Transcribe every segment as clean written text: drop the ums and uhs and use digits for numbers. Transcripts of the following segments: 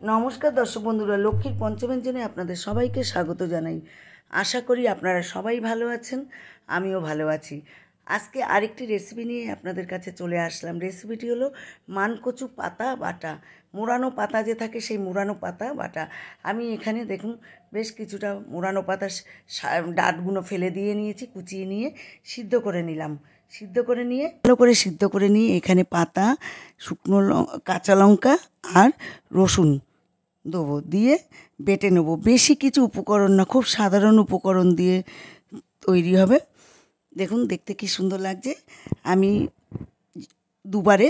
নমস্কার দর্শক বন্ধুরা, লক্ষ্মীর পঞ্চব্যঞ্জনে আপনাদের সবাইকে স্বাগত জানাই। আশা করি আপনারা সবাই ভালো আছেন, আমিও ভালো আছি। আজকে আরেকটি রেসিপি নিয়ে আপনাদের কাছে চলে আসলাম। রেসিপিটি হলো মানকচু পাতা বাটা, মোড়ানো পাতা যে থাকে সেই মোড়ানো পাতা বাটা। আমি এখানে দেখুন বেশ কিছুটা মোড়ানো পাতা ডাঁটগুলো ফেলে দিয়ে নিয়েছি, কুচিয়ে নিয়ে সিদ্ধ করে নিলাম। ভালো করে সিদ্ধ করে নিয়ে এখানে পাতা, শুকনো কাঁচা লঙ্কা আর রসুন দেবো, দিয়ে বেটে নেবো। বেশি কিছু উপকরণ না, খুব সাধারণ উপকরণ দিয়ে তৈরি হবে। দেখুন দেখতে কি সুন্দর লাগছে। আমি দুবারে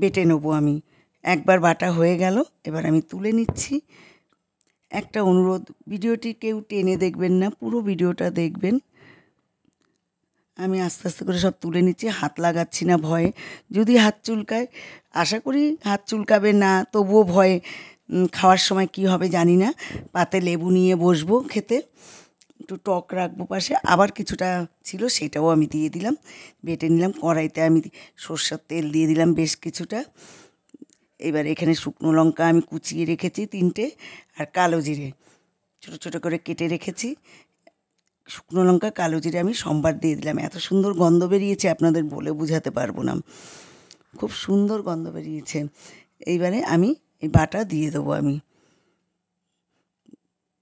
বেটে নেবো। আমি একবার বাটা হয়ে গেল, এবার আমি তুলে নিচ্ছি। একটা অনুরোধ, ভিডিওটি কেউ টেনে দেখবেন না, পুরো ভিডিওটা দেখবেন। আমি আস্তে আস্তে করে সব তুলে নিচ্ছি, হাত লাগাচ্ছি না ভয়ে। যদি হাত চুলকায়, আশা করি হাত চুলকাবে না, তবুও ভয়ে খাওয়ার সময় কি হবে জানি না। পাতে লেবু নিয়ে বসবো খেতে, একটু টক রাখবো পাশে। আবার কিছুটা ছিল সেটাও আমি দিয়ে দিলাম, বেটে নিলাম। কড়াইতে আমি সরষের তেল দিয়ে দিলাম বেশ কিছুটা। এবার এখানে শুকনো লঙ্কা আমি কুচিয়ে রেখেছি 3টে, আর কালো জিরে ছোটো ছোটো করে কেটে রেখেছি। শুকনো লঙ্কা, কালো জিরে আমি সম্বার দিয়ে দিলাম। এত সুন্দর গন্ধ বেরিয়েছে আপনাদের বলে বোঝাতে পারবো না, খুব সুন্দর গন্ধ বেরিয়েছে। এইবারে আমি এই বাটা দিয়ে দেবো।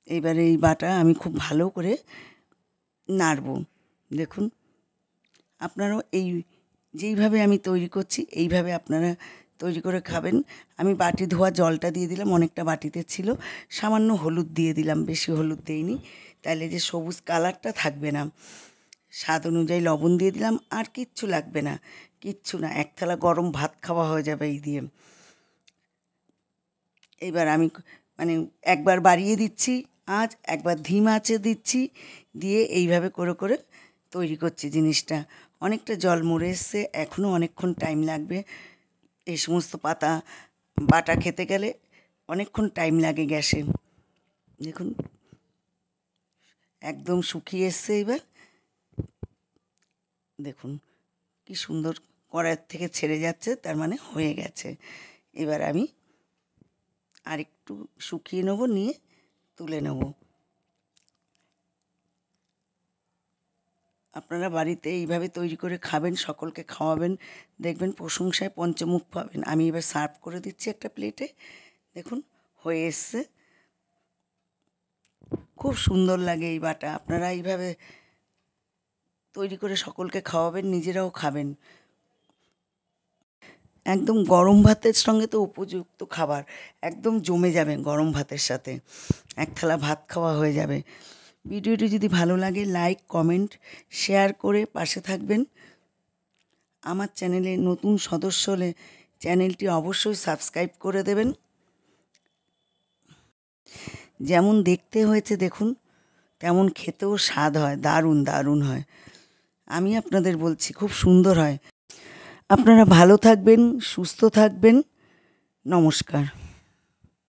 এইবারে এই বাটা আমি খুব ভালো করে নাড়বো। দেখুন আপনারাও যেইভাবে আমি তৈরি করছি এইভাবে আপনারা তৈরি করে খাবেন। আমি বাটি ধোয়া জলটা দিয়ে দিলাম, অনেকটা বাটিতে ছিল। সামান্য হলুদ দিয়ে দিলাম, বেশি হলুদ দেইনি, তাহলে যে সবুজ কালারটা থাকবে না। স্বাদ অনুযায়ী লবণ দিয়ে দিলাম, আর কিচ্ছু লাগবে না, কিচ্ছু না। এক থালা গরম ভাত খাওয়া হয়ে যাবে এই দিয়ে। এবার আমি একবার বাড়িয়ে দিচ্ছি আঁচ, একবার ধিম আঁচে দিচ্ছি, দিয়ে এইভাবে করে করে তৈরি করছি জিনিসটা। অনেকটা জল মরে এসছে, এখনও অনেকক্ষণ টাইম লাগবে। এই সমস্ত পাতা বাটা খেতে গেলে অনেকক্ষণ টাইম লাগে গ্যাসে। দেখুন একদম শুকিয়ে এসছে। এবার দেখুন কি সুন্দর কড়াইয়ের থেকে ছেড়ে যাচ্ছে, তার মানে হয়ে গেছে। এবার আমি আর একটু শুকিয়ে নেবো, নিয়ে তুলে নেব। আপনারা বাড়িতে এইভাবে তৈরি করে খাবেন, সকলকে খাওয়াবেন, দেখবেন প্রশংসায় পঞ্চমুখ পাবেন। আমি এবার সার্ভ করে দিচ্ছি একটা প্লেটে। দেখুন হয়ে এসছে, খুব সুন্দর লাগে এই বাটা। আপনারা এইভাবে তৈরি করে সকলকে খাওয়াবেন, নিজেরাও খাবেন। একদম গরম ভাতের সঙ্গে তো উপযুক্ত খাবার, একদম জমে যাবে গরম ভাতের সাথে, এক থালা ভাত খাওয়া হয়ে যাবে। ভিডিওটি যদি ভালো লাগে লাইক, কমেন্ট, শেয়ার করে পাশে থাকবেন। আমার চ্যানেলে নতুন সদস্য হলে চ্যানেলটি অবশ্যই সাবস্ক্রাইব করে দেবেন। যেমন দেখতে হয়েছে দেখুন, তেমন খেতেও স্বাদ হয়, দারুণ দারুণ হয়। আমি আপনাদের বলছি খুব সুন্দর হয়। আপনারা ভালো থাকবেন, সুস্থ থাকবেন। নমস্কার।